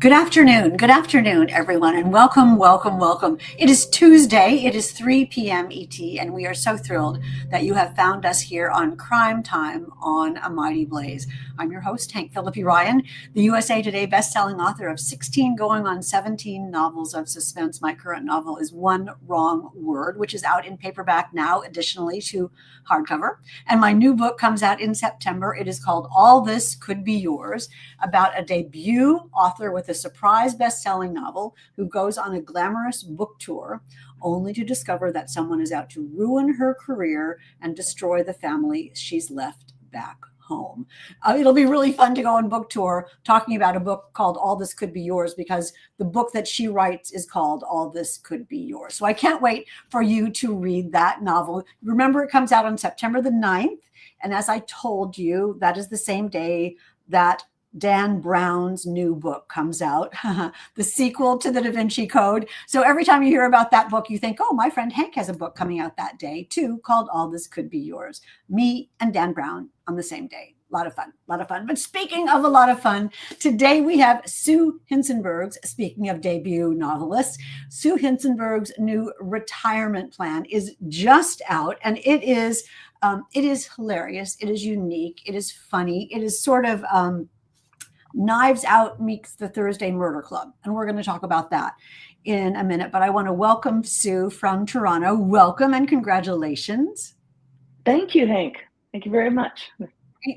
Good afternoon, everyone, and welcome, welcome, welcome. It is Tuesday, it is 3 p.m. ET, and we are so thrilled that you have found us here on Crime Time on A Mighty Blaze. I'm your host, Hank Phillippi Ryan, the USA Today bestselling author of 16 going on 17 novels of suspense. My current novel is One Wrong Word, which is out in paperback now, additionally to hardcover. And my new book comes out in September. It is called All This Could Be Yours, about a debut author with a surprise best-selling novel who goes on a glamorous book tour only to discover that someone is out to ruin her career and destroy the family she's left back home. It'll be really fun to go on book tour talking about a book called All This Could Be Yours, because the book that she writes is called All This Could Be Yours. So I can't wait for you to read that novel. Remember, it comes out on September the 9th. And as I told you, that is the same day that Dan Brown's new book comes out, the sequel to the Da Vinci Code. So every time you hear about that book, you think, oh, my friend Hank has a book coming out that day too, called All This Could Be Yours. Me and Dan Brown on the same day. A lot of fun, a lot of fun. But speaking of a lot of fun, today we have Sue Hincenbergs. Speaking of debut novelists, Sue Hincenbergs' new retirement plan is just out, and it is hilarious. It is unique. It is funny. It is sort of Knives Out meets the Thursday Murder Club. And we're going to talk about that in a minute. But I want to welcome Sue from Toronto. Welcome and congratulations. Thank you, Hank. Thank you very much.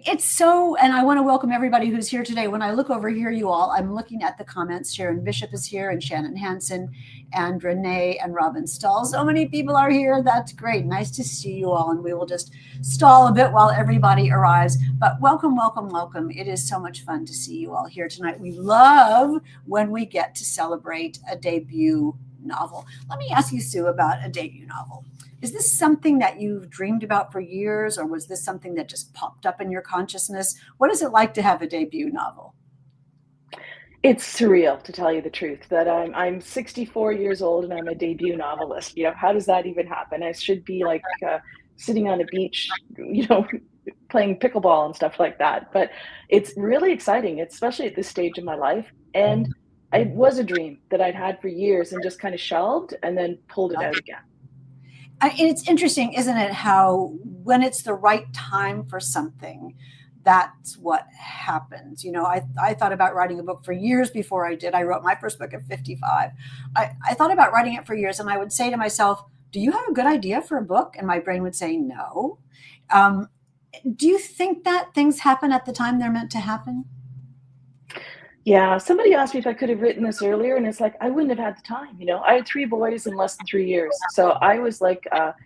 And I want to welcome everybody who's here today. When I look over here, you all, I'm looking at the comments. Sharon Bishop is here, and Shannon Hansen, and Renee, and Robin Stahl. So many people are here. That's great. Nice to see you all. And we will just stall a bit while everybody arrives. But welcome, welcome, welcome. It is so much fun to see you all here tonight. We love when we get to celebrate a debut novel. Let me ask you, Sue, about a debut novel. Is this something that you've dreamed about for years, or was this something that just popped up in your consciousness? What is it like to have a debut novel? It's surreal, to tell you the truth, that I'm 64 years old and I'm a debut novelist. How does that even happen? I should be like sitting on a beach, playing pickleball and stuff like that. But it's really exciting, especially at this stage of my life. And it was a dream that I'd had for years and just kind of shelved and then pulled it out again. It's interesting, isn't it, how when it's the right time for something, that's what happens. I thought about writing a book for years before I did. I wrote my first book at 55. I thought about writing it for years, and I would say to myself, do you have a good idea for a book? And my brain would say no. Do you think that things happen at the time they're meant to happen? Yeah, somebody asked me if I could have written this earlier, and it's like, I wouldn't have had the time. I had 3 boys in less than 3 years. So I was like,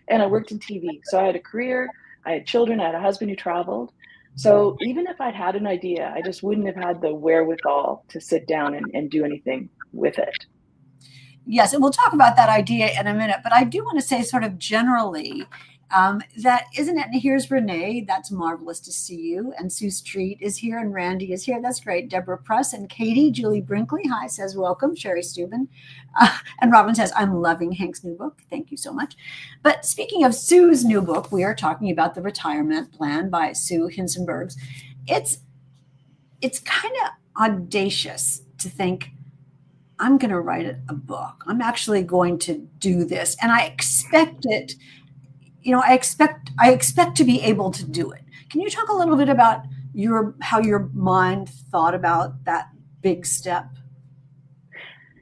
and I worked in TV. So I had a career, I had children, I had a husband who traveled. So even if I'd had an idea, I just wouldn't have had the wherewithal to sit down and do anything with it. Yes, and we'll talk about that idea in a minute. But I do want to say sort of generally, that isn't it. And here's Renee. That's marvelous to see you. And Sue Street is here, and Randy is here. That's great. Deborah Press and Katie, Julie Brinkley. Hi, says welcome. Sherry Steuben. And Robin says, I'm loving Hank's new book. Thank you so much. But speaking of Sue's new book, we are talking about The Retirement Plan by Sue Hincenbergs. It's kind of audacious to think, I'm going to write a book. I'm actually going to do this. And I expect it. I expect to be able to do it. Can you talk a little bit about how your mind thought about that big step?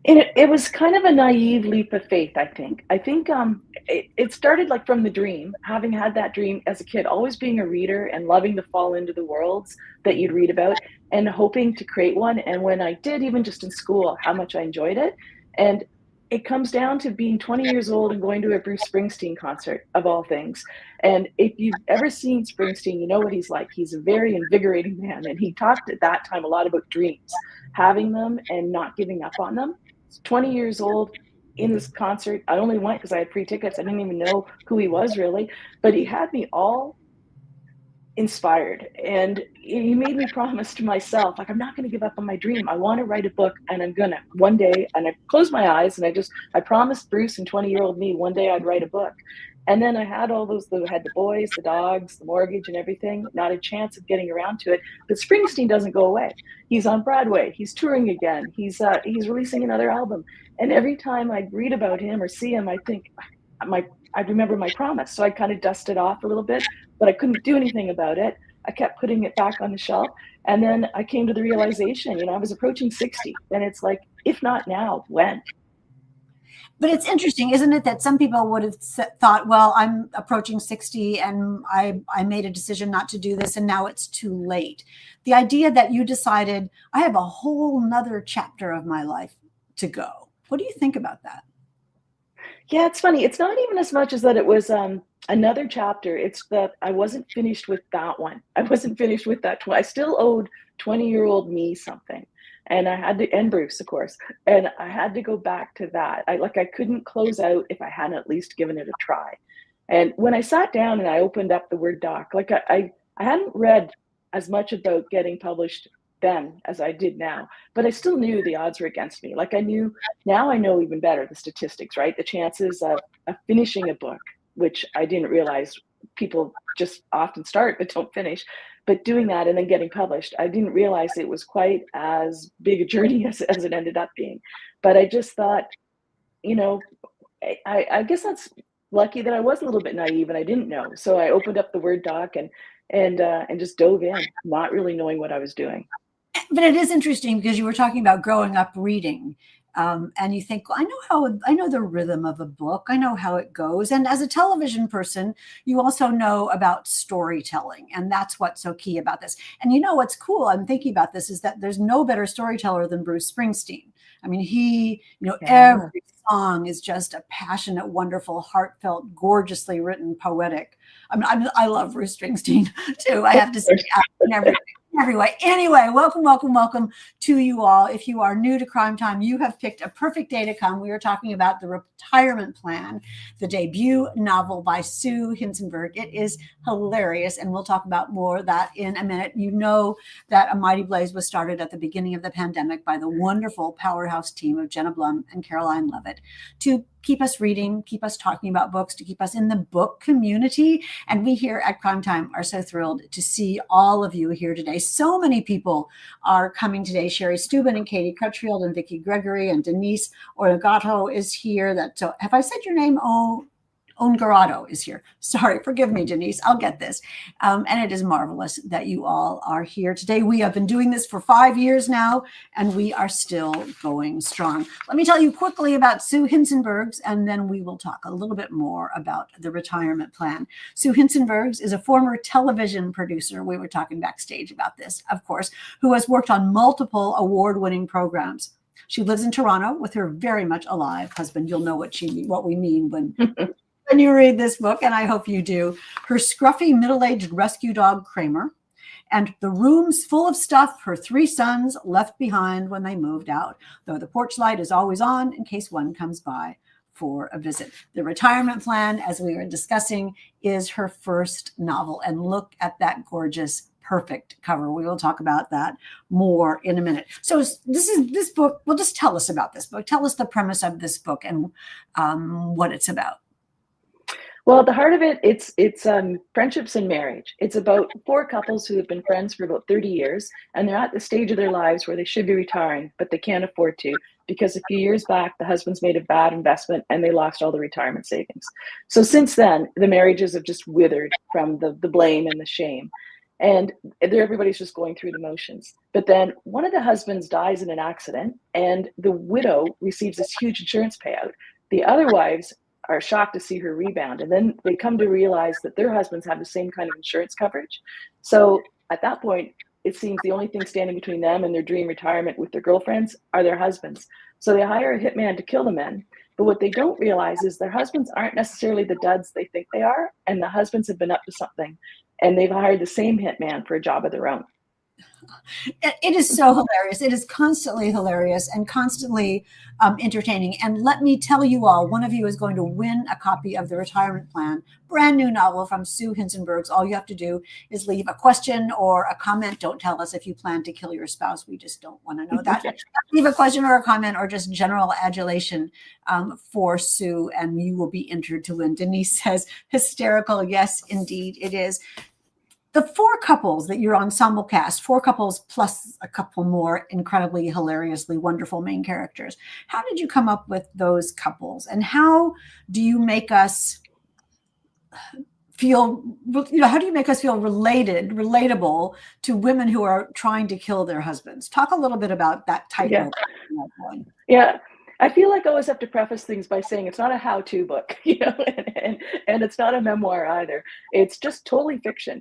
It was kind of a naive leap of faith, I think. It started like from the dream, having had that dream as a kid, always being a reader and loving to fall into the worlds that you'd read about and hoping to create one. And when I did, even just in school, how much I enjoyed it. And it comes down to being 20 years old and going to a Bruce Springsteen concert, of all things. And if you've ever seen Springsteen, you know what he's like. He's a very invigorating man. And he talked at that time a lot about dreams, having them and not giving up on them. 20 years old in this concert. I only went because I had free tickets. I didn't even know who he was really, but he had me all inspired. And he made me promise to myself, like, I'm not going to give up on my dream. I want to write a book, and I'm going to one day. And I closed my eyes and I promised Bruce and 20-year-old me one day I'd write a book. And then I had all those, had the boys, the dogs, the mortgage and everything, not a chance of getting around to it. But Springsteen doesn't go away. He's on Broadway. He's touring again. He's releasing another album. And every time I read about him or see him, I think I remember my promise. So I kind of dusted off a little bit, but I couldn't do anything about it. I kept putting it back on the shelf. And then I came to the realization, I was approaching 60. And it's like, if not now, when? But it's interesting, isn't it, that some people would have thought, well, I'm approaching 60 and I made a decision not to do this and now it's too late. The idea that you decided, I have a whole nother chapter of my life to go. What do you think about that? Yeah, it's funny. It's not even as much as that it was another chapter. It's that I wasn't finished with that one. I wasn't finished with that. I still owed 20-year-old me something. And I had to, and Bruce, of course, and I had to go back to that. I couldn't close out if I hadn't at least given it a try. And when I sat down and I opened up the Word doc, I hadn't read as much about getting published then as I did now, but I still knew the odds were against me. Like I knew, now I know even better the statistics, right? The chances of finishing a book, which I didn't realize people just often start but don't finish. But doing that and then getting published, I didn't realize it was quite as big a journey as it ended up being. But I just thought, I guess that's lucky that I was a little bit naive and I didn't know. So I opened up the Word doc and just dove in, not really knowing what I was doing. But it is interesting because you were talking about growing up reading. And you think, well, I know the rhythm of a book. I know how it goes. And as a television person, you also know about storytelling. And that's what's so key about this. And what's cool, I'm thinking about this, is that there's no better storyteller than Bruce Springsteen. I mean, every song is just a passionate, wonderful, heartfelt, gorgeously written, poetic. I love Bruce Springsteen too. I have to say, everywhere. Anyway, welcome to you all. If you are new to Crime Time, you have picked a perfect day to come. We are talking about The Retirement Plan, the debut novel by Sue Hincenbergs. It is hilarious, and we'll talk about more of that in a minute. You know that A Mighty Blaze was started at the beginning of the pandemic by the wonderful powerhouse team of Jenna Blum and Caroline Levitt to keep us reading, keep us talking about books, to keep us in the book community. And we here at Crime Time are so thrilled to see all of you here today. So many people are coming today. Sherry Steuben and Katie Crutchfield and Vicki Gregory and Denise Oragato is here. So have I said your name? Ongarato is here. Sorry, forgive me, Denise. I'll get this. And it is marvelous that you all are here today. We have been doing this for 5 years now, and we are still going strong. Let me tell you quickly about Sue Hincenbergs, and then we will talk a little bit more about The Retirement Plan. Sue Hincenbergs is a former television producer. We were talking backstage about this, of course, who has worked on multiple award-winning programs. She lives in Toronto with her very much alive husband. You'll know what we mean when you read this book, and I hope you do. Her scruffy middle-aged rescue dog, Kramer, and the rooms full of stuff her 3 sons left behind when they moved out, though the porch light is always on in case one comes by for a visit. The Retirement Plan, as we were discussing, is her first novel, and look at that gorgeous, perfect cover. We will talk about that more in a minute. So this book. Well, just tell us about this book. Tell us the premise of this book and what it's about. Well, at the heart of it, it's friendships and marriage. It's about 4 couples who have been friends for about 30 years, and they're at the stage of their lives where they should be retiring, but they can't afford to because a few years back, the husband's made a bad investment and they lost all the retirement savings. So since then, the marriages have just withered from the blame and the shame. And everybody's just going through the motions. But then one of the husbands dies in an accident, and the widow receives this huge insurance payout. The other wives are shocked to see her rebound. And then they come to realize that their husbands have the same kind of insurance coverage. So at that point, it seems the only thing standing between them and their dream retirement with their girlfriends are their husbands. So they hire a hitman to kill the men. But what they don't realize is their husbands aren't necessarily the duds they think they are. And the husbands have been up to something. And they've hired the same hitman for a job of their own. It is so hilarious. It is constantly hilarious and constantly entertaining. And let me tell you all, one of you is going to win a copy of The Retirement Plan, brand new novel from Sue Hincenbergs. All you have to do is leave a question or a comment. Don't tell us if you plan to kill your spouse. We just don't want to know that. Leave a question or a comment or just general adulation for Sue, and you will be entered to win. Denise says, hysterical. Yes, indeed, it is. The four couples that your ensemble cast, four couples plus a couple more incredibly hilariously wonderful main characters. How did you come up with those couples, and how do you make us feel, how do you make us feel relatable to women who are trying to kill their husbands? Talk a little bit about that Yeah. tightrope. Yeah. I feel like I always have to preface things by saying it's not a how-to book, and it's not a memoir either. It's just totally fiction.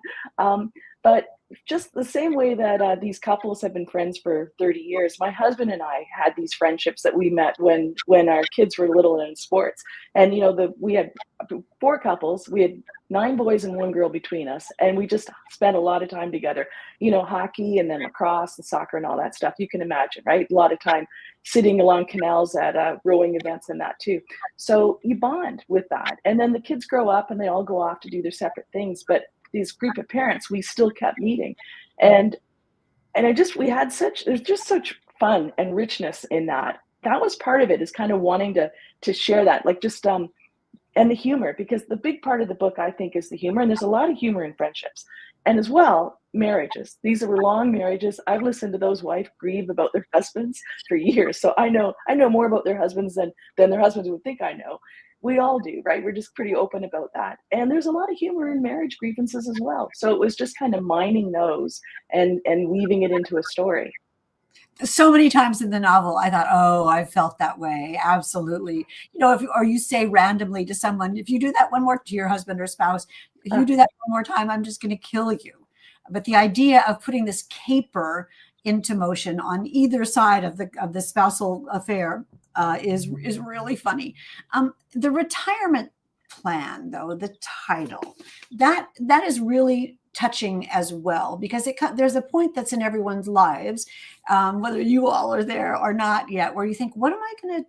But just the same way that these couples have been friends for 30 years, my husband and I had these friendships that we met when our kids were little and in sports. And we had four couples. We had 9 boys and 1 girl between us, and we just spent a lot of time together. Hockey and then lacrosse and soccer and all that stuff. You can imagine, right? A lot of time sitting along canals at rowing events and that too. So you bond with that. And then the kids grow up and they all go off to do their separate things. But these group of parents, we still kept meeting. And there's just such fun and richness in that. That was part of it, is kind of wanting to share that, like just and the humor, because the big part of the book, I think, is the humor. And there's a lot of humor in friendships. And as well, marriages. These were long marriages. I've listened to those wives grieve about their husbands for years. So I know more about their husbands than their husbands would think I know. We all do, right? We're just pretty open about that. And there's a lot of humor in marriage grievances as well. So it was just kind of mining those and weaving it into a story. So many times in the novel, I thought, oh, I felt that way. Absolutely. Or you say randomly to someone, if you do that one more to your husband or spouse, if you do that one more time, I'm just going to kill you. But the idea of putting this caper into motion on either side of the spousal affair is really funny. The retirement plan, though, the title, that is really touching as well, because there's a point that's in everyone's lives, whether you all are there or not yet, where you think, what am I going to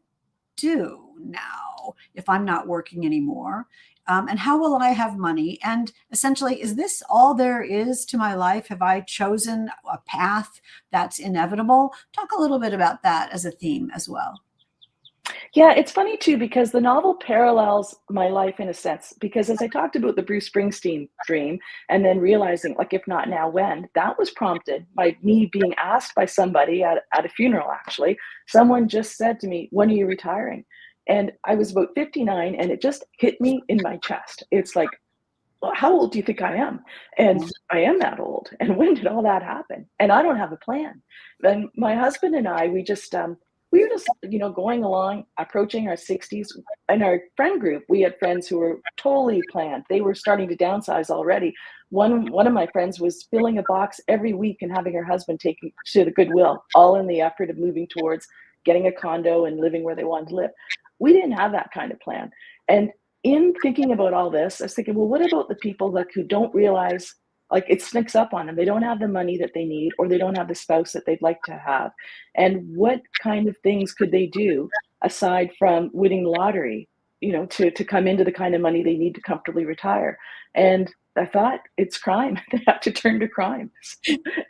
do now if I'm not working anymore? And how will I have money? And essentially, is this all there is to my life? Have I chosen a path that's inevitable? Talk a little bit about that as a theme as well. Yeah, it's funny too, because the novel parallels my life in a sense. Because as I talked about the Bruce Springsteen dream, and then realizing, like, if not now, when, that was prompted by me being asked by somebody at a funeral, actually. Someone just said to me, when are you retiring? And I was about 59, and it just hit me in my chest. It's like, well, how old do you think I am? And I am that old. And when did all that happen? And I don't have a plan. Then my husband and I, we were just, going along, approaching our 60s. In our friend group, we had friends who were totally planned. They were starting to downsize already. One of my friends was filling a box every week and having her husband taken to the Goodwill, all in the effort of moving towards getting a condo and living where they wanted to live. We didn't have that kind of plan. And in thinking about all this, I was thinking, well, what about the people who don't realize, like, it sneaks up on them? They don't have the money that they need, or they don't have the spouse that they'd like to have. And what kind of things could they do aside from winning the lottery, to come into the kind of money they need to comfortably retire? And I thought, it's crime. They have to turn to crime.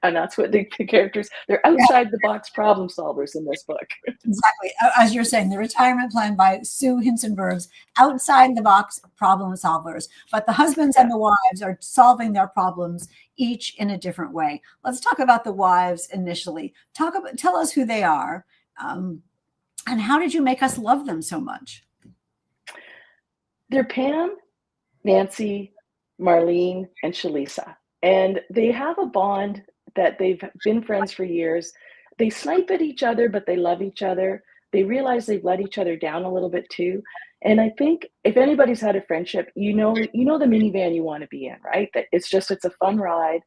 And that's what the characters, they're outside the box problem solvers in this book. Exactly. As you're saying, The Retirement Plan by Sue Hincenbergs, outside the box problem solvers. But the husbands and the wives are solving their problems each in a different way. Let's talk about the wives initially. Tell us who they are, and how did you make us love them so much? They're Pam, Nancy, Marlene, and Shalisa. And they have a bond that they've been friends for years. They snipe at each other, but they love each other. They realize they've let each other down a little bit too. And I think if anybody's had a friendship, the minivan you want to be in, right? That it's a fun ride.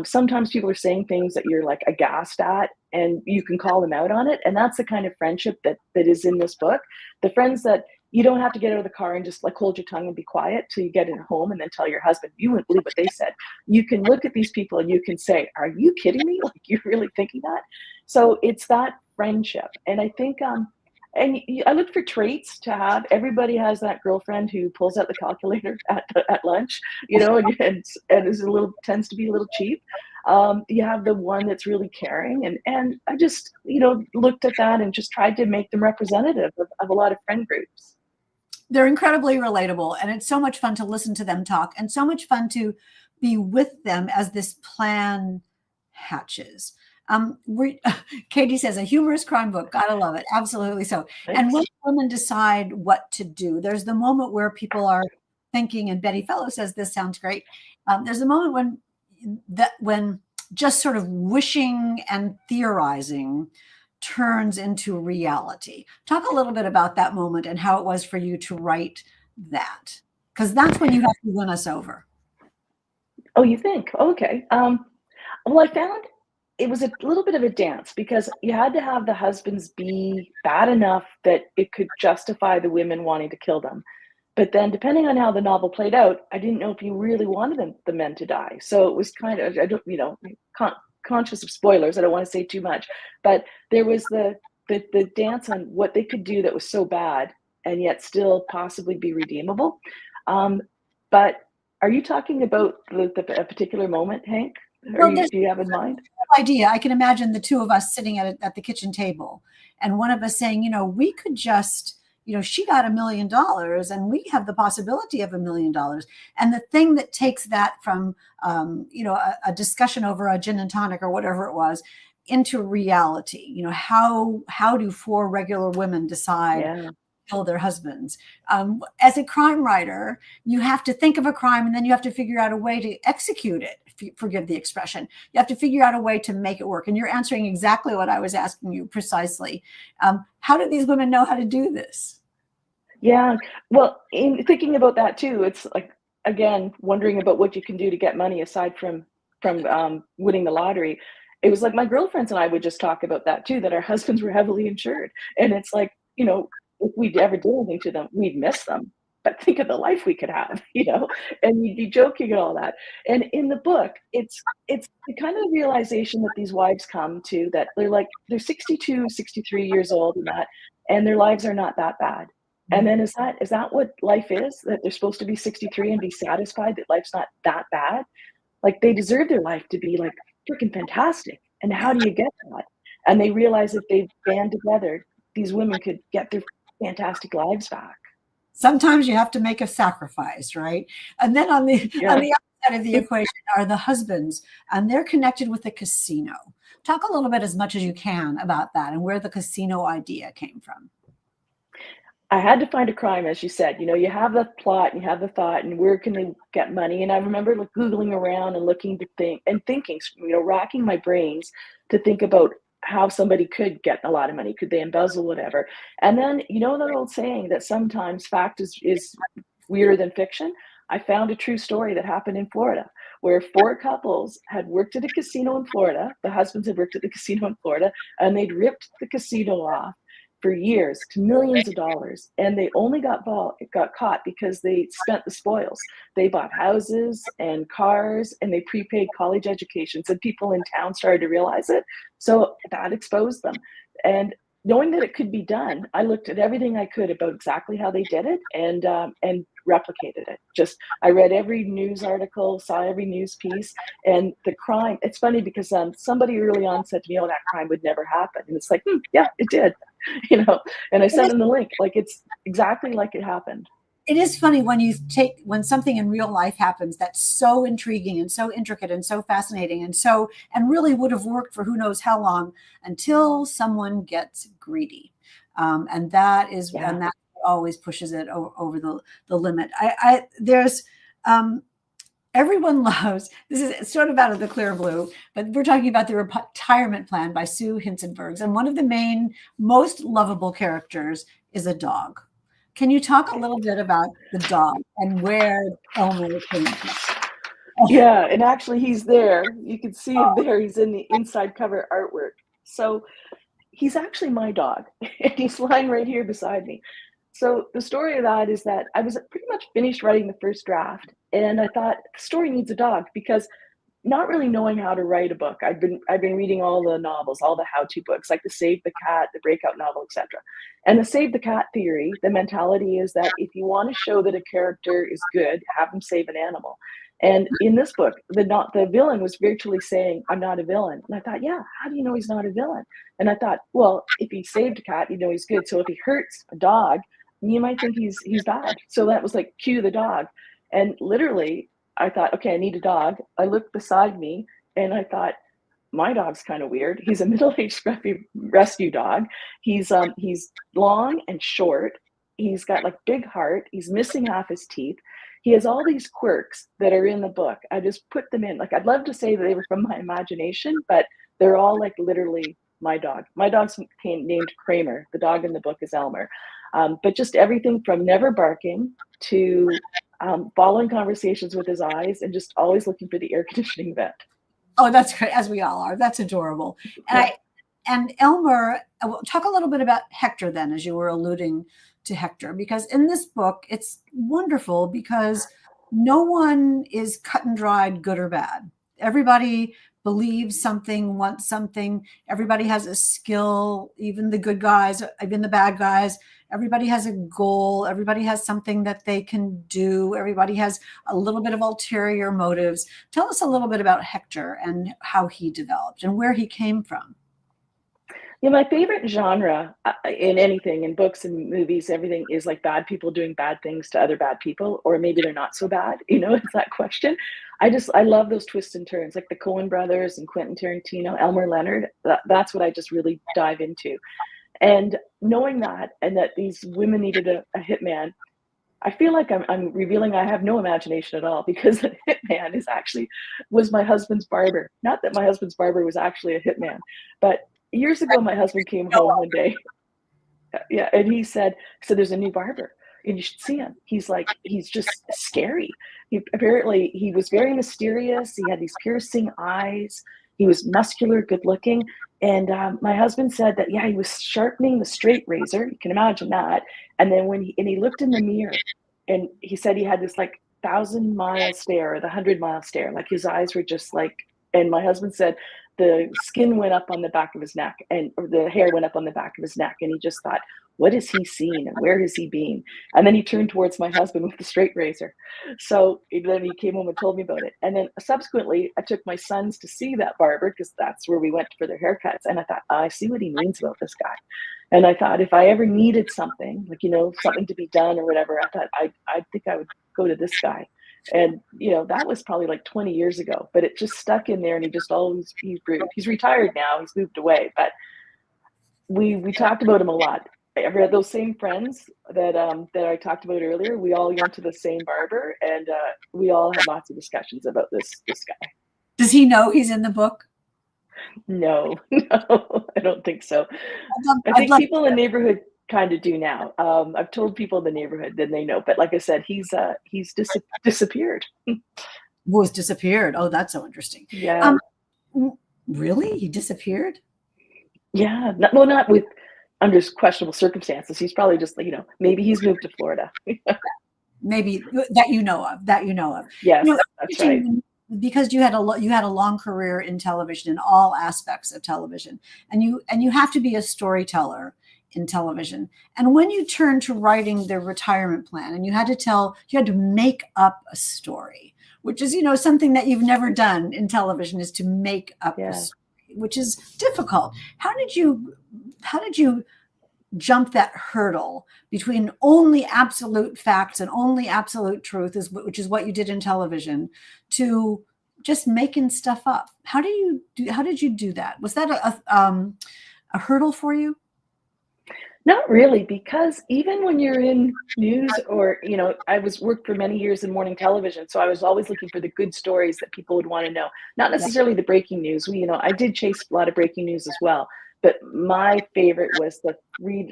Sometimes people are saying things that you're like aghast at, and you can call them out on it. And that's the kind of friendship that is in this book. The friends that you don't have to get out of the car and just like hold your tongue and be quiet till you get in home and then tell your husband, you wouldn't believe what they said. You can look at these people and you can say, are you kidding me? Like, you're really thinking that? So it's that friendship. And I think, I look for traits to have. Everybody has that girlfriend who pulls out the calculator at lunch, and is tends to be a little cheap. You have the one that's really caring, and I just looked at that and just tried to make them representative of a lot of friend groups. They're incredibly relatable, and it's so much fun to listen to them talk, and so much fun to be with them as this plan hatches. Katie says a humorous crime book. Gotta love it. Absolutely so. Thanks. And when women decide what to do, there's the moment where people are thinking, and Betty Fellow says this sounds great. There's a moment when just sort of wishing and theorizing turns into reality. Talk a little bit about that moment and how it was for you to write that, because that's when you have to win us over. Oh, you think? Okay. Well, I found it was a little bit of a dance because you had to have the husbands be bad enough that it could justify the women wanting to kill them. But then, depending on how the novel played out, I didn't know if you really wanted the men to die. So it was kind of, I don't, conscious of spoilers. I don't want to say too much, but there was the dance on what they could do that was so bad and yet still possibly be redeemable. But are you talking about a particular moment, Hank? Well, Do you have in mind? Idea. I can imagine the two of us sitting at the kitchen table, and one of us saying, we could just, she got $1 million, and we have the possibility of $1 million. And the thing that takes that from, a discussion over a gin and tonic or whatever it was into reality. How do four regular women decide? Yeah. Kill their husbands. As a crime writer, you have to think of a crime and then you have to figure out a way to execute it. If you forgive the expression, you have to figure out a way to make it work. And you're answering exactly what I was asking you precisely. How do these women know how to do this? Yeah. Well, in thinking about that too, it's like, again, wondering about what you can do to get money aside from winning the lottery. It was like my girlfriends and I would just talk about that too, that our husbands were heavily insured. And it's like, if we'd ever do anything to them, we'd miss them. But think of the life we could have, and you'd be joking and all that. And in the book, it's the kind of realization that these wives come to, that they're 62, 63 years old and their lives are not that bad. And then is that what life is? That they're supposed to be 63 and be satisfied that life's not that bad? Like, they deserve their life to be like freaking fantastic. And how do you get that? And they realize if they band together, these women could get their fantastic lives back. Sometimes you have to make a sacrifice, right? And then on the other side of the equation are the husbands, and they're connected with the casino. Talk a little bit, as much as you can, about that and where the casino idea came from. I had to find a crime, as you said. You have the plot and you have the thought, and where can they get money? And I remember Googling around and looking to thinking, racking my brains to think about how somebody could get a lot of money. Could they embezzle, whatever? And then, that old saying that sometimes fact is weirder than fiction. I found a true story that happened in Florida, where 4 couples had worked at a casino in Florida. The husbands had worked at the casino in Florida, and they'd ripped the casino off for years to millions of dollars. And they only got caught because they spent the spoils. They bought houses and cars, and they prepaid college educations, and people in town started to realize it. So that exposed them. And knowing that it could be done, I looked at everything I could about exactly how they did it, and replicated it. I read every news article, saw every news piece, and the crime. It's funny because somebody early on said to me, "Oh, that crime would never happen," and it's like, yeah, it did. And I sent them the link. Like, it's exactly like it happened. It is funny when something in real life happens that's so intriguing and so intricate and so fascinating and really would have worked for who knows how long, until someone gets greedy. And that always pushes it over the limit. Everyone loves, this is sort of out of the clear blue, but we're talking about the retirement plan by Sue Hincenbergs. And one of the most lovable characters is a dog. Can you talk a little bit about the dog and where Elmer came from? Yeah, and actually he's there. You can see him there. He's in the inside cover artwork. So he's actually my dog, and he's lying right here beside me. So the story of that is that I was pretty much finished writing the first draft, and I thought the story needs a dog because not really knowing how to write a book. I've been reading all the novels, all the how-to books, like the Save the Cat, the Breakout novel, etc. And the Save the Cat theory, the mentality is that if you want to show that a character is good, have them save an animal. And in this book, the villain was virtually saying, "I'm not a villain." And I thought, yeah, how do you know he's not a villain? And I thought, well, if he saved a cat, you know he's good. So if he hurts a dog, you might think he's bad. So that was like cue the dog. And literally, I thought, okay, I need a dog. I looked beside me and I thought, my dog's kind of weird. He's a middle-aged scruffy rescue dog. He's long and short. He's got like big heart. He's missing half his teeth. He has all these quirks that are in the book. I just put them in. Like I'd love to say that they were from my imagination, but they're all like literally my dog. My dog's named Kramer. The dog in the book is Elmer. But just everything from never barking to following conversations with his eyes and just always looking for the air conditioning vent. Oh, that's great, as we all are. That's adorable. And Yeah. I and Elmer, we'll talk a little bit about Hector then, as you were alluding to Hector, because in this book, it's wonderful because no one is cut and dried, good or bad. Everybody believes something, wants something. Everybody has a skill, even the good guys, even the bad guys. Everybody has a goal. Everybody has something that they can do. Everybody has a little bit of ulterior motives. Tell us a little bit about Hector and how he developed and where he came from. Yeah, my favorite genre in anything, in books and movies, everything is like bad people doing bad things to other bad people, or maybe they're not so bad. It's that question. I love those twists and turns, like the Coen brothers and Quentin Tarantino, Elmer Leonard. That's what I just really dive into. And knowing that, and that these women needed a hitman, I feel like I'm revealing I have no imagination at all because the hitman was my husband's barber. Not that my husband's barber was actually a hitman, but years ago my husband came home one day, yeah, and he said, "So there's a new barber, and you should see him. He's just scary. He was very mysterious. He had these piercing eyes. He was muscular, good looking." And my husband said that, yeah, he was sharpening the straight razor. You can imagine that. And then he looked in the mirror, and he said he had this like 1,000-mile stare, or the 100-mile stare. Like his eyes were just like. And my husband said the skin went up on the back of his neck, or the hair went up on the back of his neck, and he just thought, what has he seen and where has he been? And then he turned towards my husband with the straight razor. So then he came home and told me about it. And then subsequently, I took my sons to see that barber because that's where we went for their haircuts. And I thought, I see what he means about this guy. And I thought if I ever needed something, like, something to be done or whatever, I thought I think I would go to this guy. And that was probably like 20 years ago, but it just stuck in there, and he's retired now, he's moved away, but we talked about him a lot. Ever had those same friends that I talked about earlier? We all went to the same barber, and we all had lots of discussions about this guy. Does he know he's in the book? No, no, I don't think so. I I'd think love people in the neighborhood kind of do now. I've told people in the neighborhood, then they know. But like I said, he's disappeared. was disappeared. Oh, that's so interesting. Yeah, Really? He disappeared? yeah. Not with under questionable circumstances. He's probably just maybe he's moved to Florida. Maybe that you know of. That you know of. Yes, that's right. Because you had a long career in television, in all aspects of television, and you have to be a storyteller in television. And when you turned to writing the retirement plan, and you had to make up a story, which is something that you've never done in television, is to make up a story, which is difficult. How did you jump that hurdle between only absolute facts and only absolute truth, which is what you did in television, to just making stuff up? How did you do that? Was that a hurdle for you? Not really, because even when you're in news, or I worked for many years in morning television, so I was always looking for the good stories that people would want to know. Not necessarily the breaking news. I did chase a lot of breaking news as well, but my favorite was to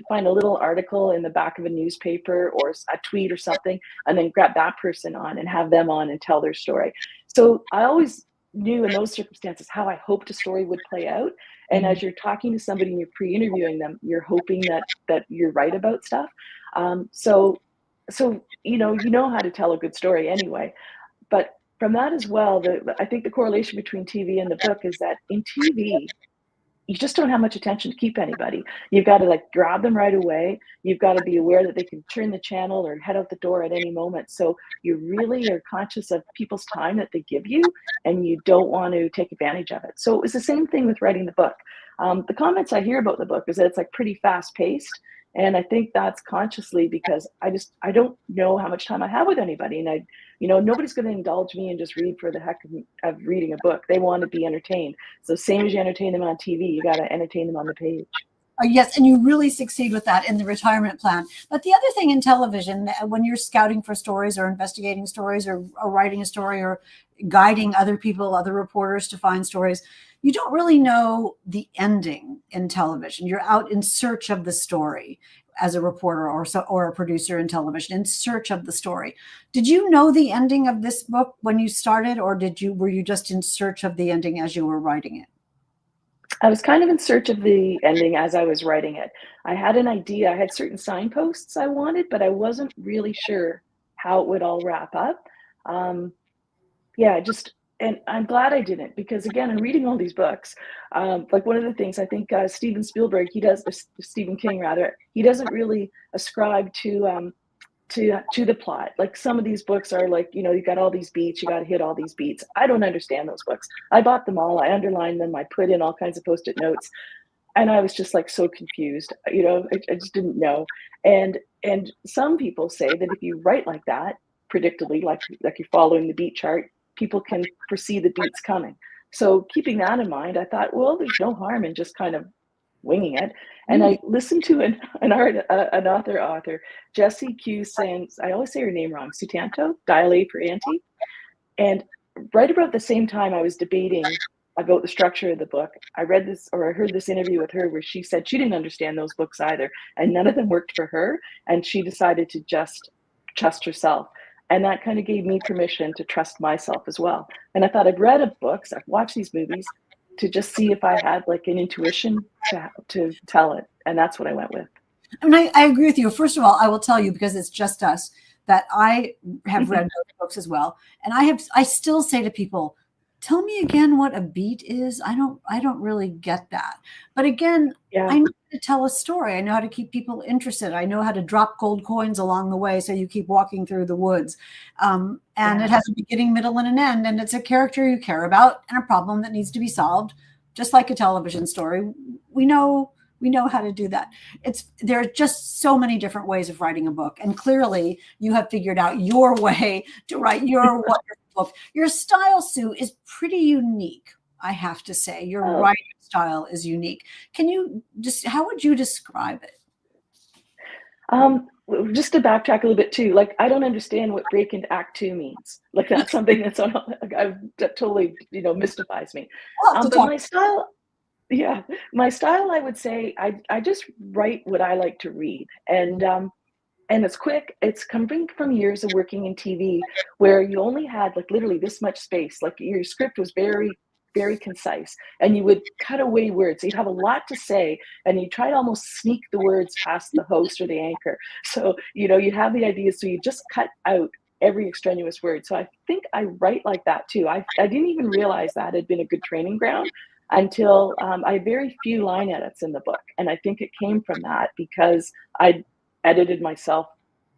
find a little article in the back of a newspaper or a tweet or something, and then grab that person on and have them on and tell their story. So I always knew in those circumstances how I hoped a story would play out. And as you're talking to somebody and you're pre-interviewing them, you're hoping that you're right about stuff. So you know how to tell a good story anyway. But from that as well, I think the correlation between TV and the book is that in TV, you just don't have much attention to keep anybody. You've got to like grab them right away. You've got to be aware that they can turn the channel or head out the door at any moment. So you really are conscious of people's time that they give you, and you don't want to take advantage of it. So it was the same thing with writing the book. The comments I hear about the book is that it's like pretty fast paced. And I think that's consciously because I don't know how much time I have with anybody. And nobody's going to indulge me and just read for the heck of reading a book. They want to be entertained. So same as you entertain them on TV, you got to entertain them on the page. Yes, and you really succeed with that in the retirement plan. But the other thing in television, when you're scouting for stories or investigating stories or writing a story or guiding other people, other reporters to find stories, you don't really know the ending in television. You're out in search of the story as a reporter or a producer in television, in search of the story. Did you know the ending of this book when you started, or were you just in search of the ending as you were writing it? I was kind of in search of the ending as I was writing it. I had an idea. I had certain signposts I wanted, but I wasn't really sure how it would all wrap up. Um, yeah, and I'm glad I didn't, because again, I'm reading all these books. Like one of the things I think Stephen King rather, he doesn't really ascribe to the plot. Like some of these books are like, you got all these beats, you got to hit all these beats. I don't understand those books. I bought them all, I underlined them, I put in all kinds of post-it notes, and I was just like so confused. I just didn't know. And some people say that if you write like that, predictably, like you're following the beat chart, people can foresee the beats coming. So keeping that in mind, I thought, well, there's no harm in just kind of winging it. And I listened to an author, Jessie Q. Sands. I always say her name wrong. Sutanto, Dial A for Auntie. And right about the same time I was debating about the structure of the book, I read this, or I heard this interview with her where she said she didn't understand those books either, and none of them worked for her. And she decided to just trust herself. And that kind of gave me permission to trust myself as well. And I thought, I've read books, I've watched these movies, to just see if I had like an intuition to tell it. And that's what I went with. I mean, I agree with you. First of all, I will tell you, because it's just us, that I have read those books as well. And I still say to people, tell me again what a beat is. I don't really get that. But again, Yeah. I know how to tell a story. I know how to keep people interested. I know how to drop gold coins along the way so you keep walking through the woods. It has a beginning, middle, and an end. And it's a character you care about and a problem that needs to be solved, just like a television story. We know how to do that. There are just so many different ways of writing a book. And clearly you have figured out your way to write your wonderful book. Your style, Sue, is pretty unique, I have to say. Your writing style is unique. How would you describe it? Just to backtrack a little bit too, like I don't understand what break into act two means. Like that's something that totally, mystifies me. But my style, I would say I just write what I like to read. And it's quick. It's coming from years of working in TV where you only had like literally this much space. Like your script was very, very concise, and you would cut away words. So you'd have a lot to say, and you try to almost sneak the words past the host or the anchor. So, you have the ideas, so you just cut out every extraneous word. So I think I write like that too. I didn't even realize that had been a good training ground until I had very few line edits in the book. And I think it came from that because I edited myself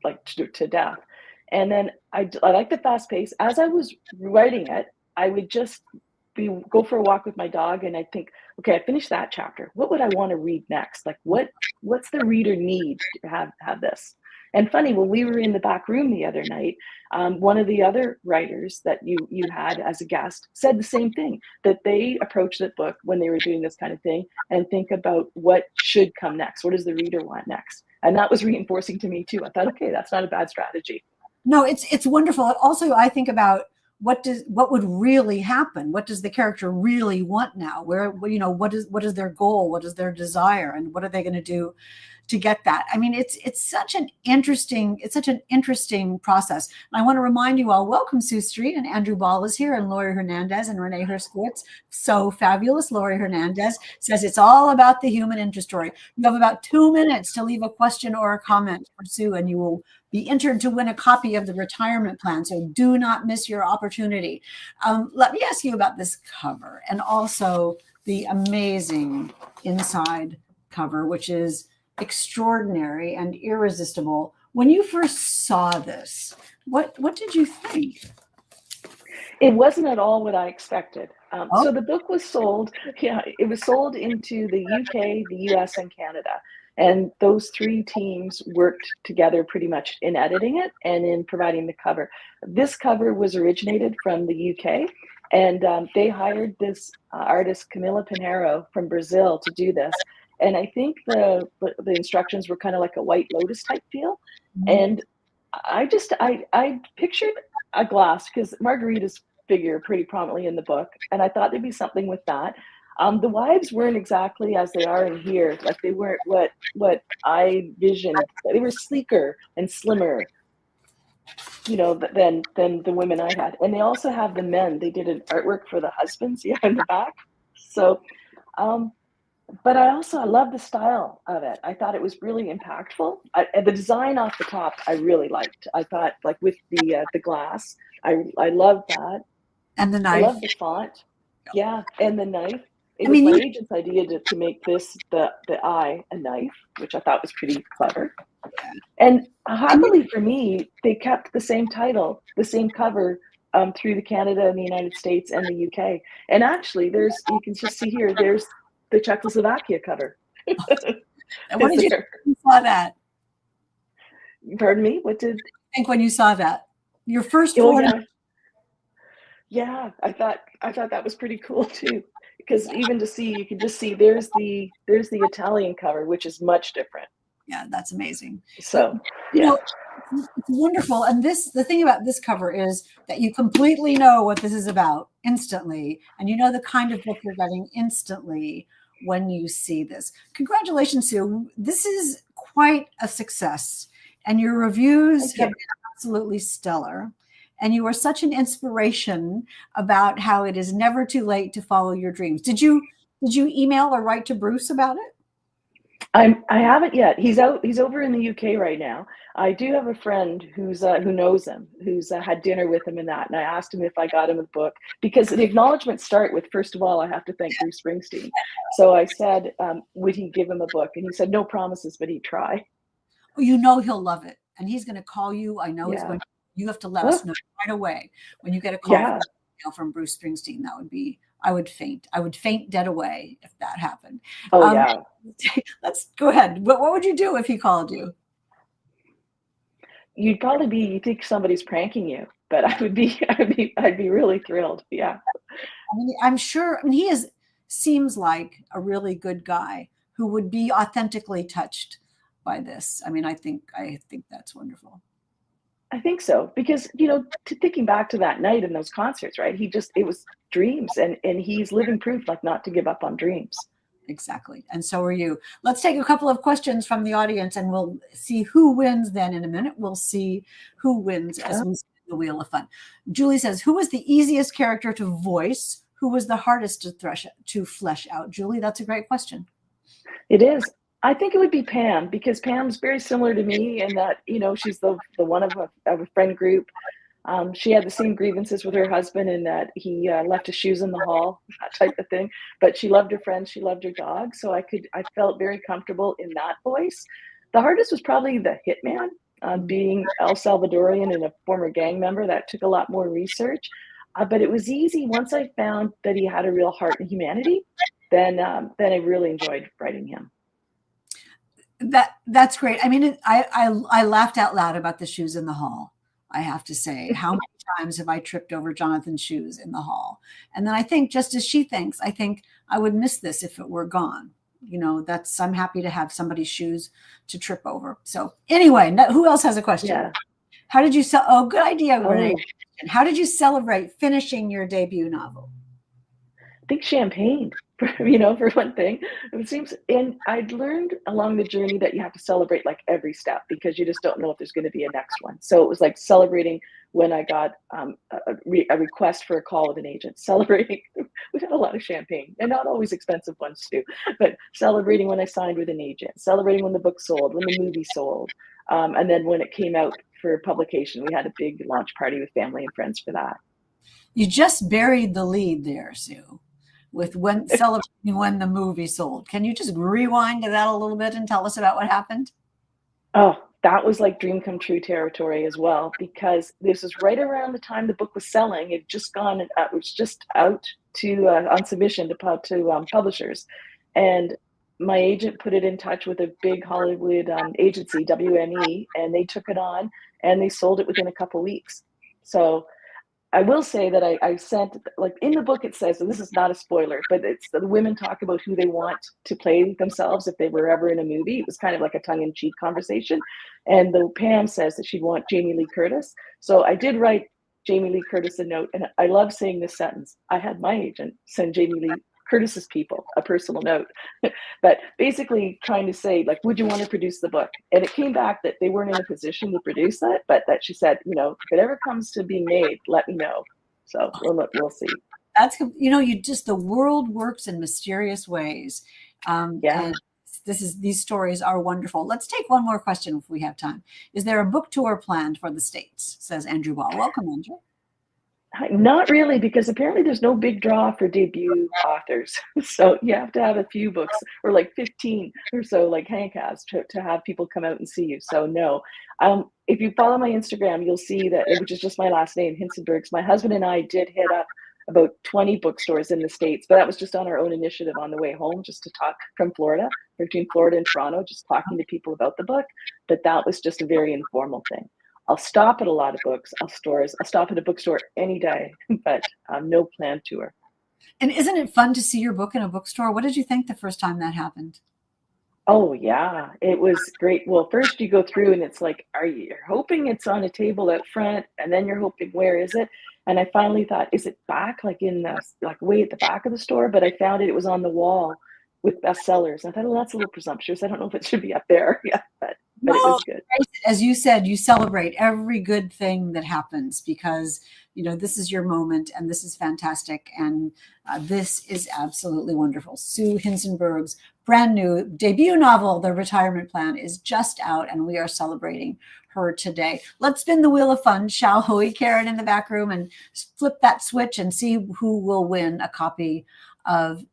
like to death. And then I like the fast pace. As I was writing it, I would just go for a walk with my dog, and I think, okay, I finished that chapter. What would I want to read next? Like what's the reader need to have this? And funny, when we were in the back room the other night, one of the other writers that you had as a guest said the same thing, that they approach the book when they were doing this kind of thing and think about what should come next. What does the reader want next? And that was reinforcing to me too. I thought, okay, that's not a bad strategy. No, it's wonderful. Also, I think about what would really happen? What does the character really want now? What is their goal? What is their desire? And what are they going to do to get that. I mean, it's such an interesting process. And I want to remind you all, welcome Sue Street, and Andrew Ball is here, and Lori Hernandez and Renee Herskowitz. So fabulous. Lori Hernandez says it's all about the human interest story. You have about 2 minutes to leave a question or a comment for Sue, and you will be entered to win a copy of the retirement plan. So do not miss your opportunity. Let me ask you about this cover, and also the amazing inside cover, which is extraordinary and irresistible. When you first saw this, what did you think? It wasn't at all what I expected. Oh. So the book was sold. Yeah, it was sold into the UK, the US, and Canada. And those three teams worked together pretty much in editing it and in providing the cover. This cover was originated from the UK, and they hired this artist, Camila Pinheiro from Brazil, to do this. And I think the instructions were kind of like a White Lotus type feel. And I pictured a glass, because margaritas figure pretty prominently in the book, and I thought there'd be something with that. The wives weren't exactly as they are in here. Like, they weren't what I visioned. They were sleeker and slimmer, you know, than the women I had. And they also have the men. They did an artwork for the husbands, yeah, in the back. So, but I love the style of it. I thought it was really impactful. The design off the top, I really liked. I thought, like, with the glass, I love that. And the I knife. love the font. Yeah, and the knife. It I was mean, my agent's idea to make this the eye a knife, which I thought was pretty clever. And happily for me, they kept the same title, the same cover, through the Canada and the United States and the UK. And actually, you can just see here, there's the Czechoslovakia cover. And what did you think when you saw that? Pardon me? What did you think when you saw that? Your first Yeah, I thought that was pretty cool too, because even to see, you can just see there's the Italian cover, which is much different. Yeah, that's amazing. So, you know, it's wonderful. And the thing about this cover is that you completely know what this is about instantly, and you know the kind of book you're getting instantly when you see this. Congratulations, Sue. This is quite a success, and your reviews have been absolutely stellar. And you are such an inspiration about how it is never too late to follow your dreams. Did you email or write to Bruce about it? I haven't yet. He's over in the UK right now. I do have a friend who knows him, who's had dinner with him and that. And I asked him if I got him a book, because the acknowledgements start with, first of all, I have to thank Bruce Springsteen. So I said, would he give him a book? And he said, no promises, but he'd try. Well, you know he'll love it, and he's going to call you. I know he's going to. You have to let us know right away when you get a call from Bruce Springsteen. That would be, I would faint. I would faint dead away if that happened. Oh, yeah. Let's go ahead. What would you do if he called you? You'd probably you think somebody's pranking you, but I'd be really thrilled. Yeah. I mean, I'm sure. I mean, he seems like a really good guy who would be authentically touched by this. I mean, I think that's wonderful. I think so, because, you know, thinking back to that night and those concerts, right? It was dreams, and he's living proof, like, not to give up on dreams. Exactly. And so are you. Let's take a couple of questions from the audience, and we'll see who wins then in a minute. We'll see who wins as we see the Wheel of Fun. Julie says, who was the easiest character to voice? Who was the hardest to flesh out? Julie, that's a great question. It is. I think it would be Pam, because Pam's very similar to me in that, you know, she's the one of a friend group. She had the same grievances with her husband, in that he left his shoes in the hall, that type of thing. But she loved her friends, she loved her dog, so I felt very comfortable in that voice. The hardest was probably the hitman, being El Salvadorian and a former gang member. That took a lot more research, but it was easy once I found that he had a real heart and humanity. Then I really enjoyed writing him. That's great. I mean, I laughed out loud about the shoes in the hall. I have to say, how many times have I tripped over Jonathan's shoes in the hall? And then I think, just as she thinks, I think I would miss this if it were gone. You know, I'm happy to have somebody's shoes to trip over. So anyway, who else has a question? Yeah. How did you Oh, good idea, Renee. How did you celebrate finishing your debut novel? I think champagne. for one thing. It seems, and I'd learned along the journey that you have to celebrate like every step because you just don't know if there's going to be a next one. So it was like celebrating when I got a request for a call with an agent, celebrating. We've had a lot of champagne and not always expensive ones too, but celebrating when I signed with an agent, celebrating when the book sold, when the movie sold. And then when it came out for publication, we had a big launch party with family and friends for that. You just buried the lead there, Sue, with when celebrating when the movie sold. Can you just rewind to that a little bit and tell us about what happened? Oh, that was like dream come true territory as well, because this was right around the time the book was selling. It just gone, it was just out to on submission to publishers, and my agent put it in touch with a big Hollywood agency, WME, and they took it on and they sold it within a couple weeks. So I will say that I sent, like in the book, it says, and this is not a spoiler, but it's the women talk about who they want to play themselves if they were ever in a movie. It was kind of like a tongue-in-cheek conversation. And the Pam says that she'd want Jamie Lee Curtis. So I did write Jamie Lee Curtis a note, and I love saying this sentence. I had my agent send Jamie Lee Curtis's people a personal note, but basically trying to say, like, would you want to produce the book? And it came back that they weren't in a position to produce that, but that she said, if it ever comes to being made, let me know. So we'll see. That's, you just, the world works in mysterious ways. Yeah. And these stories are wonderful. Let's take one more question if we have time. Is there a book tour planned for the States? Says Andrew Ball. Welcome, Andrew. Not really, because apparently there's no big draw for debut authors. So you have to have a few books, or like 15 or so, like Hank has, to have people come out and see you. So no. If you follow my Instagram, you'll see that, which is just my last name, Hincenbergs. My husband and I did hit up about 20 bookstores in the States, but that was just on our own initiative on the way home, just to talk from Florida, between Florida and Toronto, just talking to people about the book. But that was just a very informal thing. I'll stop at a lot of stores. I'll stop at a bookstore any day, but no planned tour. And isn't it fun to see your book in a bookstore? What did you think the first time that happened? Oh yeah, it was great. Well, first you go through and it's like, you're hoping it's on a table out front, and then you're hoping, where is it? And I finally thought, is it back, like in the, like way at the back of the store? But I found it was on the wall with bestsellers. I thought, oh, that's a little presumptuous. I don't know if it should be up there. Yeah, but it No, was good. as you said, you celebrate every good thing that happens because, this is your moment and this is fantastic. And this is absolutely wonderful. Sue Hincenbergs' brand new debut novel, The Retirement Plan, is just out and we are celebrating her today. Let's spin the wheel of fun, shall we, Karen, in the back room, and flip that switch and see who will win a copy of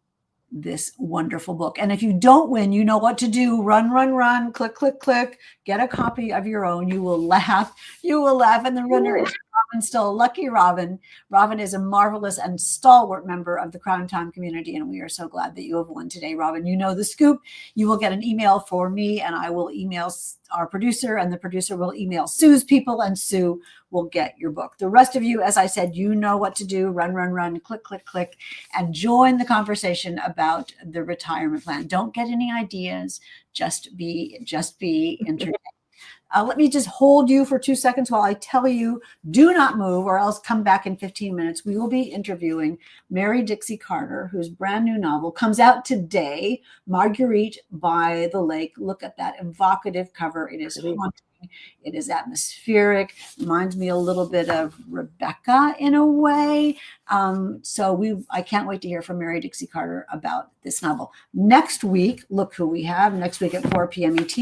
this wonderful book. And if you don't win, you know what to do. Run, run, run, click, click, click, get a copy of your own. You will laugh. You will laugh. And the winner is Robin Still. Lucky Robin. Robin is a marvelous and stalwart member of the Crime Time community. And we are so glad that you have won today, Robin. You know the scoop. You will get an email for me and I will email our producer, and the producer will email Sue's people, and Sue will get your book. The rest of you, as I said, you know what to do. Run, run, run, click, click, click, and join the conversation about the retirement plan. Don't get any ideas. Just be entertained. Let me just hold you for 2 seconds while I tell you, do not move or else come back in 15 minutes. We will be interviewing Mary Dixie Carter, whose brand new novel comes out today, Marguerite by the Lake. Look at that evocative cover. It is haunting. It is atmospheric. Reminds me a little bit of Rebecca in a way. I can't wait to hear from Mary Dixie Carter about this novel. Next week, look who we have. Next week at 4 p.m. ET,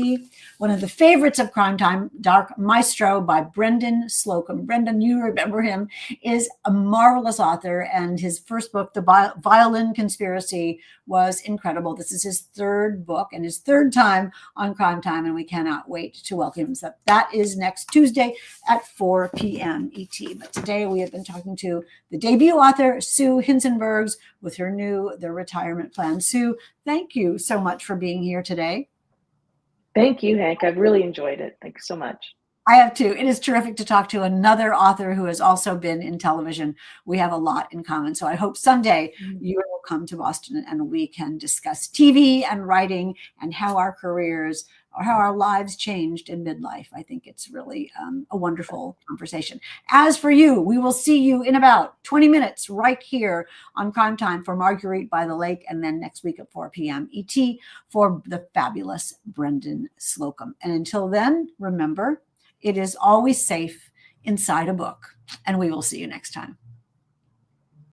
one of the favorites of Crime Time, Dark Maestro by Brendan Slocum. Brendan, you remember him, is a marvelous author, and his first book, The Violin Conspiracy, was incredible. This is his third book and his third time on Crime Time, and we cannot wait to welcome him. So that is next Tuesday at 4 p.m. ET. But today we have been talking to the debut author, Sue Hincenbergs, with her new The Retirement Plan. Sue, thank you so much for being here today. Thank you, Hank. I've really enjoyed it. Thanks so much. I have too. It is terrific to talk to another author who has also been in television. We have a lot in common. So I hope someday Mm. you will come to Boston and we can discuss TV and writing and how our careers or how our lives changed in midlife. I think it's really a wonderful conversation. As for you, we will see you in about 20 minutes right here on Crime Time for Marguerite by the Lake, and then next week at 4 p.m. ET for the fabulous Brendan Slocum. And until then, remember, it is always safe inside a book. And we will see you next time.